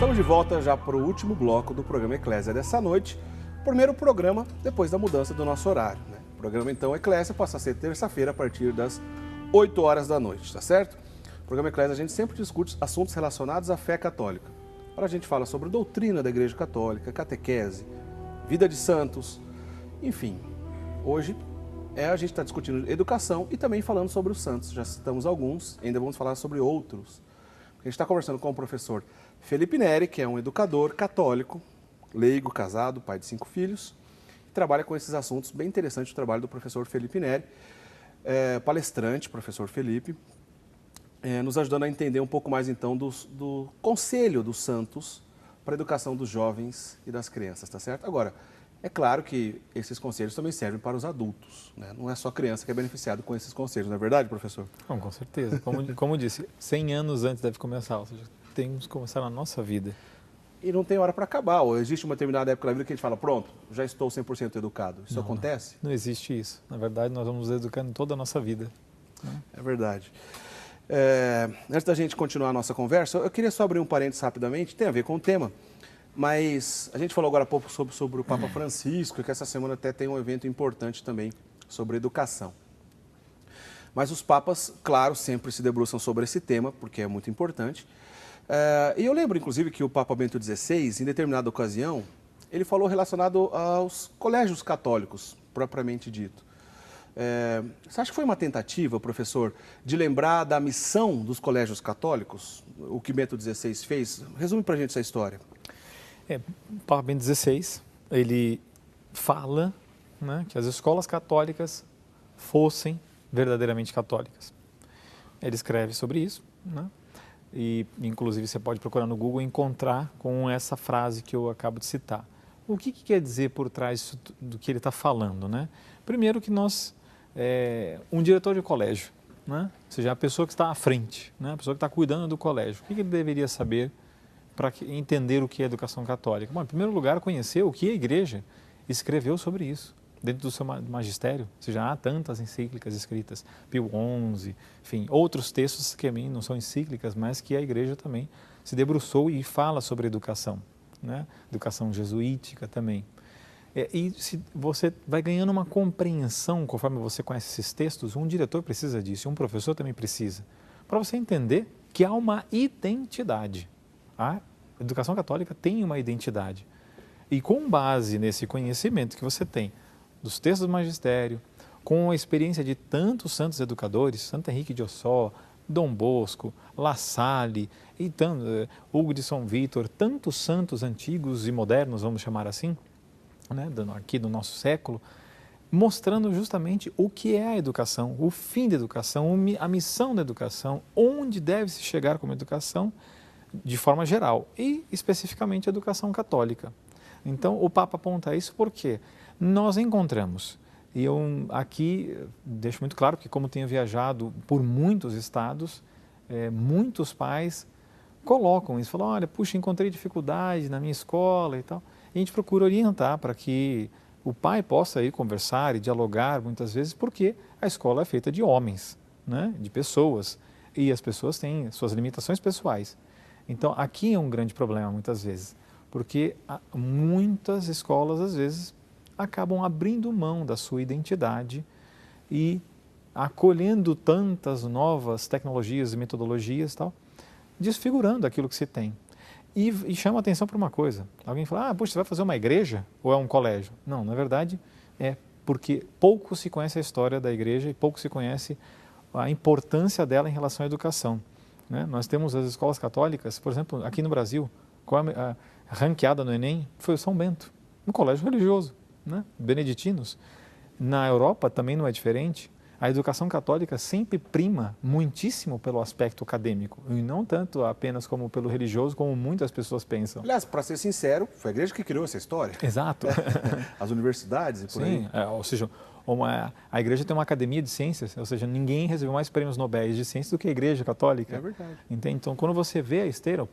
Estamos de volta já para o último bloco do programa Eclésia dessa noite. Primeiro programa depois da mudança do nosso horário, né? O programa, então, Eclésia passa a ser terça-feira a partir das 8 horas da noite, tá certo? O programa Eclésia a gente sempre discute assuntos relacionados à fé católica. Agora a gente fala sobre doutrina da Igreja Católica, catequese, vida de santos, enfim. Hoje a gente está discutindo educação e também falando sobre os santos. Já citamos alguns, ainda vamos falar sobre outros. A gente está conversando com o professor Felipe Neri, que é um educador católico, leigo, casado, pai de 5 filhos, e trabalha com esses assuntos. Bem interessante o trabalho do professor Felipe Neri, palestrante, professor Felipe, nos ajudando a entender um pouco mais então do conselho dos santos para a educação dos jovens e das crianças, tá certo? Agora, é claro que esses conselhos também servem para os adultos, né? Não é só criança que é beneficiado com esses conselhos, não é verdade, professor? Bom, com certeza. Como disse, 100 anos antes deve começar, ou seja, temos que começar na nossa vida. E não tem hora para acabar, ou existe uma determinada época da vida que a gente fala, pronto, já estou 100% educado. Isso acontece? Não existe isso. Na verdade, nós vamos educando toda a nossa vida. É verdade. Antes da gente continuar a nossa conversa, eu queria só abrir um parênteses rapidamente, tem a ver com o tema, mas a gente falou agora há pouco sobre o Papa Francisco, que essa semana até tem um evento importante também sobre educação. Mas os papas, claro, sempre se debruçam sobre esse tema, porque é muito importante. E eu lembro, inclusive, que o Papa Bento XVI, em determinada ocasião, ele falou relacionado aos colégios católicos, propriamente dito. Você acha que foi uma tentativa, professor, de lembrar da missão dos colégios católicos, o que Bento XVI fez? Resume para a gente essa história. O Papa Bento XVI, ele fala, né, que as escolas católicas fossem verdadeiramente católicas. Ele escreve sobre isso, né? E, inclusive, você pode procurar no Google e encontrar com essa frase que eu acabo de citar. O que quer dizer por trás do que ele está falando, né? Primeiro que um diretor de colégio, né? Ou seja, a pessoa que está à frente, né? A pessoa que está cuidando do colégio, o que ele deveria saber para entender o que é educação católica? Bom, em primeiro lugar, conhecer o que a igreja escreveu sobre isso, dentro do seu magistério. Ou seja, há tantas encíclicas escritas, Pio XI, enfim, outros textos que a mim não são encíclicas, mas que a igreja também se debruçou e fala sobre educação, né? Educação jesuítica também. E se você vai ganhando uma compreensão, conforme você conhece esses textos, um diretor precisa disso, um professor também precisa, para você entender que há uma identidade. A educação católica tem uma identidade. E com base nesse conhecimento que você tem dos textos do magistério, com a experiência de tantos santos educadores, Santo Henrique de Ossó, Dom Bosco, La Salle, Hugo de São Vítor, tantos santos antigos e modernos, vamos chamar assim, né, aqui do nosso século, mostrando justamente o que é a educação, o fim da educação, a missão da educação, onde deve se chegar com a educação, de forma geral, e especificamente a educação católica. Então, o Papa aponta isso porque nós encontramos, e eu aqui deixo muito claro que, como tenho viajado por muitos estados, muitos pais colocam isso, falam, olha, puxa, encontrei dificuldade na minha escola e tal. E a gente procura orientar para que o pai possa ir conversar e dialogar muitas vezes, porque a escola é feita de homens, né, de pessoas, e as pessoas têm suas limitações pessoais. Então, aqui é um grande problema muitas vezes, porque muitas escolas, às vezes, acabam abrindo mão da sua identidade e acolhendo tantas novas tecnologias e metodologias e tal, desfigurando aquilo que se tem. E chama a atenção para uma coisa. Alguém fala, puxa, você vai fazer uma igreja ou é um colégio? Não, na verdade, é porque pouco se conhece a história da igreja e pouco se conhece a importância dela em relação à educação, né? Nós temos as escolas católicas, por exemplo, aqui no Brasil, a ranqueada no Enem foi o São Bento, um colégio religioso, né? Beneditinos. Na Europa também não é diferente. A educação católica sempre prima muitíssimo pelo aspecto acadêmico, e não tanto apenas como pelo religioso, como muitas pessoas pensam. Aliás, para ser sincero, foi a igreja que criou essa história. Exato. As universidades e por aí. Sim, ou seja, a igreja tem uma academia de ciências, ou seja, ninguém recebeu mais prêmios Nobel de ciências do que a igreja católica. É verdade. Entende? Então, quando você vê a história,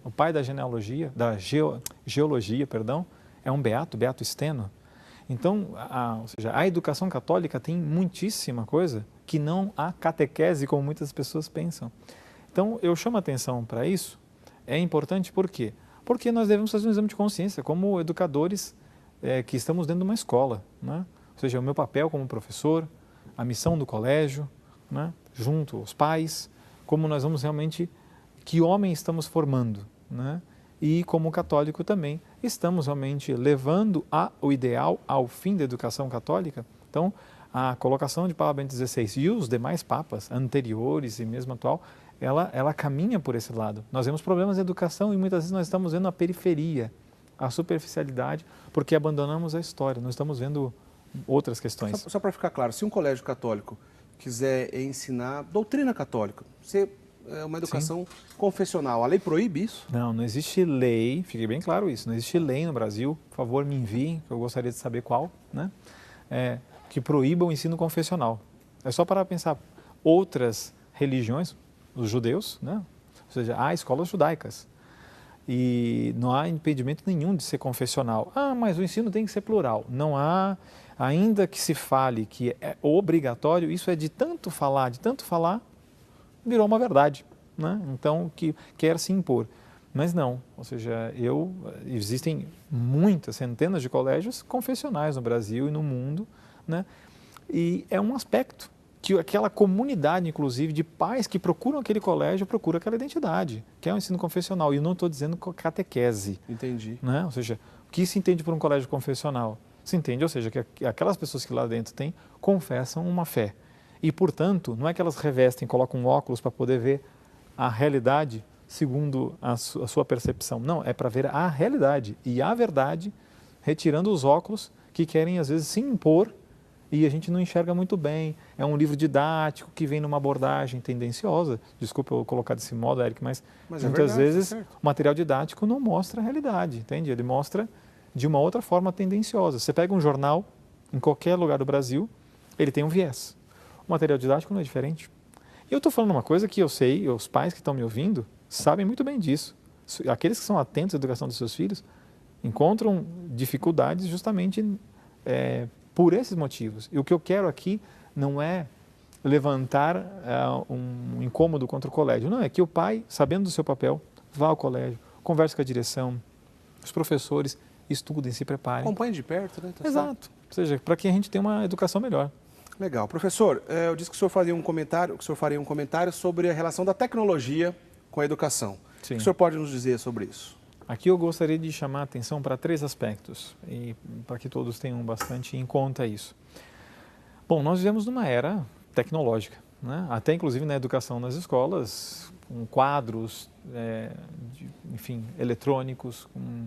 o pai da genealogia, da geologia, é um Beato Steno. Então, ou seja, a educação católica tem muitíssima coisa que não há catequese, como muitas pessoas pensam. Então, eu chamo a atenção para isso, É importante por quê? Porque nós devemos fazer um exame de consciência como educadores que estamos dentro de uma escola, né? Ou seja, o meu papel como professor, a missão do colégio, né? Junto aos pais, como nós vamos realmente, que homem estamos formando, né? E como católico também, estamos realmente levando o ideal ao fim da educação católica. Então, a colocação de Papa Bento XVI e os demais papas anteriores e mesmo atual, ela caminha por esse lado. Nós vemos problemas de educação e muitas vezes nós estamos vendo a periferia, a superficialidade, porque abandonamos a história, não estamos vendo outras questões. Só para ficar claro, se um colégio católico quiser ensinar doutrina católica, uma educação confessional, a lei proíbe isso? Não existe lei, fique bem claro isso, não existe lei no Brasil, por favor me enviem, eu gostaria de saber qual, né? Que proíba o ensino confessional. É só para pensar, outras religiões, os judeus, né? Ou seja, há escolas judaicas e não há impedimento nenhum de ser confessional. Mas o ensino tem que ser plural. Não há, ainda que se fale que é obrigatório, isso é de tanto falar, virou uma verdade, né? Então, que quer se impor. Mas não, ou seja, existem muitas, centenas de colégios confessionais no Brasil e no mundo, né? E é um aspecto que aquela comunidade, inclusive, de pais que procuram aquele colégio, procura aquela identidade, que é o ensino confessional. E eu não estou dizendo catequese. Entendi. Né? Ou seja, o que se entende por um colégio confessional? Se entende, ou seja, que aquelas pessoas que lá dentro têm, confessam uma fé. E, portanto, não é que elas revestem, colocam um óculos para poder ver a realidade segundo a sua percepção. Não, é para ver a realidade e a verdade, retirando os óculos que querem, às vezes, se impor e a gente não enxerga muito bem. É um livro didático que vem numa abordagem tendenciosa. Desculpa eu colocar desse modo, Eric, mas muitas vezes o material didático não mostra a realidade, entende? Ele mostra de uma outra forma tendenciosa. Você pega um jornal em qualquer lugar do Brasil, ele tem um viés. O material didático não é diferente. E eu estou falando uma coisa que eu sei, os pais que estão me ouvindo sabem muito bem disso. Aqueles que são atentos à educação dos seus filhos encontram dificuldades justamente por esses motivos. E o que eu quero aqui não é levantar um incômodo contra o colégio. Não, é que o pai, sabendo do seu papel, vá ao colégio, converse com a direção, os professores, estudem, se preparem. Acompanhe de perto, né? Exato. Ou seja, para que a gente tenha uma educação melhor. Legal. Professor, eu disse que o senhor faria um comentário sobre a relação da tecnologia com a educação. Sim. O que o senhor pode nos dizer sobre isso? Aqui eu gostaria de chamar a atenção para 3 aspectos, e para que todos tenham bastante em conta isso. Bom, nós vivemos numa era tecnológica, né? Até inclusive na educação nas escolas, com quadros, enfim, eletrônicos, com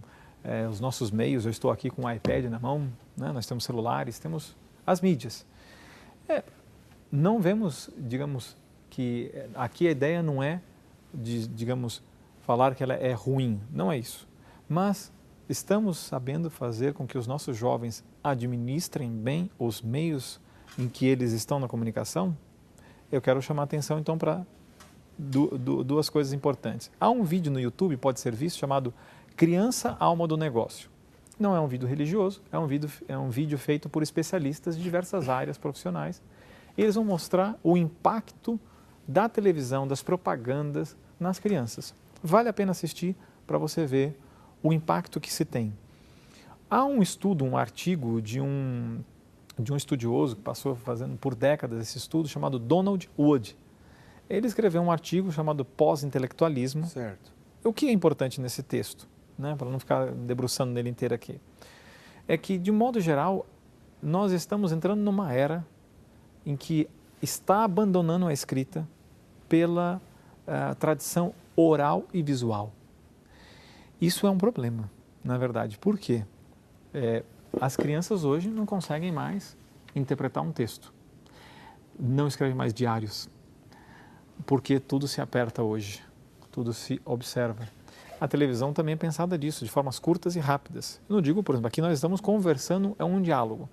os nossos meios. Eu estou aqui com o iPad na mão, né? Nós temos celulares, temos as mídias. Não vemos, digamos, que aqui a ideia não é de, digamos, falar que ela é ruim, não é isso. Mas estamos sabendo fazer com que os nossos jovens administrem bem os meios em que eles estão na comunicação? Eu quero chamar a atenção então para 2 coisas importantes. Há um vídeo no YouTube, pode ser visto, chamado Criança, Alma do Negócio. Não é um vídeo religioso, é um vídeo feito por especialistas de diversas áreas profissionais. Eles vão mostrar o impacto da televisão, das propagandas nas crianças. Vale a pena assistir para você ver o impacto que se tem. Há um estudo, um artigo de um estudioso que passou fazendo por décadas esse estudo, chamado Donald Wood. Ele escreveu um artigo chamado Pós-intelectualismo. Certo. O que é importante nesse texto, né, para não ficar debruçando nele inteiro aqui, é que, de modo geral, nós estamos entrando numa era em que está abandonando a escrita pela tradição oral e visual. Isso é um problema, na verdade. Por quê? As crianças hoje não conseguem mais interpretar um texto, não escrevem mais diários, porque tudo se aperta hoje, tudo se observa. A televisão também é pensada disso, de formas curtas e rápidas. Eu não digo, por exemplo, aqui nós estamos conversando, é um diálogo.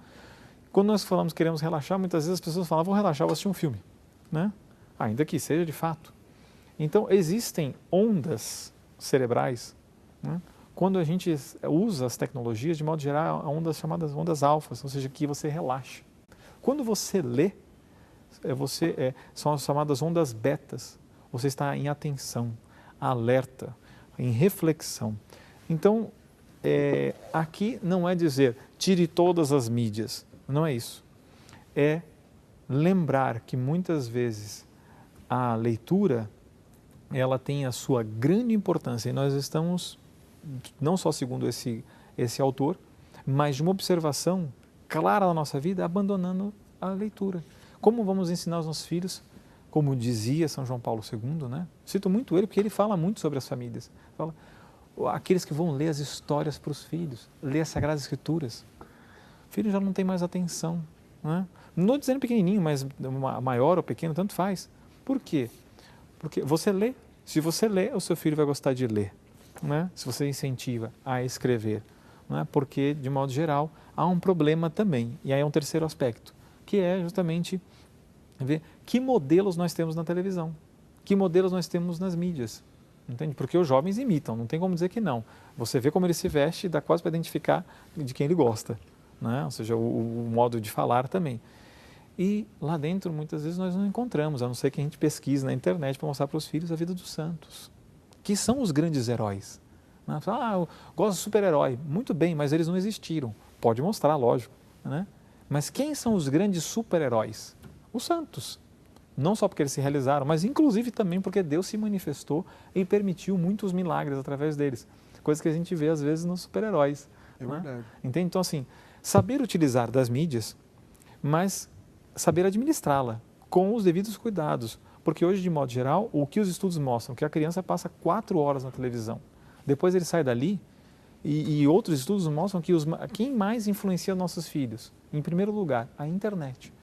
Quando nós falamos que queremos relaxar, muitas vezes as pessoas falam, vou relaxar, vou assistir um filme, né? Ainda que seja de fato. Então, existem ondas cerebrais, né? Quando a gente usa as tecnologias, de modo geral, ondas chamadas ondas alfas, ou seja, que você relaxa. Quando você lê, são as chamadas ondas betas. Você está em atenção, alerta. em reflexão. Então, aqui não é dizer tire todas as mídias, não é isso. É lembrar que muitas vezes a leitura ela tem a sua grande importância e nós estamos, não só segundo esse autor, mas de uma observação clara na nossa vida, abandonando a leitura. Como vamos ensinar os nossos filhos? Como dizia São João Paulo II, né? Cito muito ele porque ele fala muito sobre as famílias. Fala, aqueles que vão ler as histórias para os filhos, ler as Sagradas Escrituras. O filho já não tem mais atenção. Né? Não estou dizendo pequenininho, mas maior ou pequeno, tanto faz. Por quê? Porque você lê. Se você lê, o seu filho vai gostar de ler. Né? Se você incentiva a escrever. Né? Porque, de modo geral, há um problema também. E aí é um terceiro aspecto, que é justamente ver que modelos nós temos na televisão, que modelos nós temos nas mídias. Entende? Porque os jovens imitam, não tem como dizer que não. Você vê como ele se veste, dá quase para identificar de quem ele gosta. Né? Ou seja, o modo de falar também. E lá dentro, muitas vezes, nós não encontramos, a não ser que a gente pesquise na internet para mostrar para os filhos a vida dos santos, que são os grandes heróis. Né? Eu gosto de super-herói. Muito bem, mas eles não existiram. Pode mostrar, lógico. Né? Mas quem são os grandes super-heróis? Os santos. Não só porque eles se realizaram, mas inclusive também porque Deus se manifestou e permitiu muitos milagres através deles. Coisa que a gente vê às vezes nos super-heróis. É verdade. Né? Entende? Então, assim, saber utilizar das mídias, mas saber administrá-la com os devidos cuidados. Porque hoje, de modo geral, o que os estudos mostram, que a criança passa 4 horas na televisão. Depois ele sai dali e outros estudos mostram que quem mais influencia nossos filhos? Em primeiro lugar, a internet.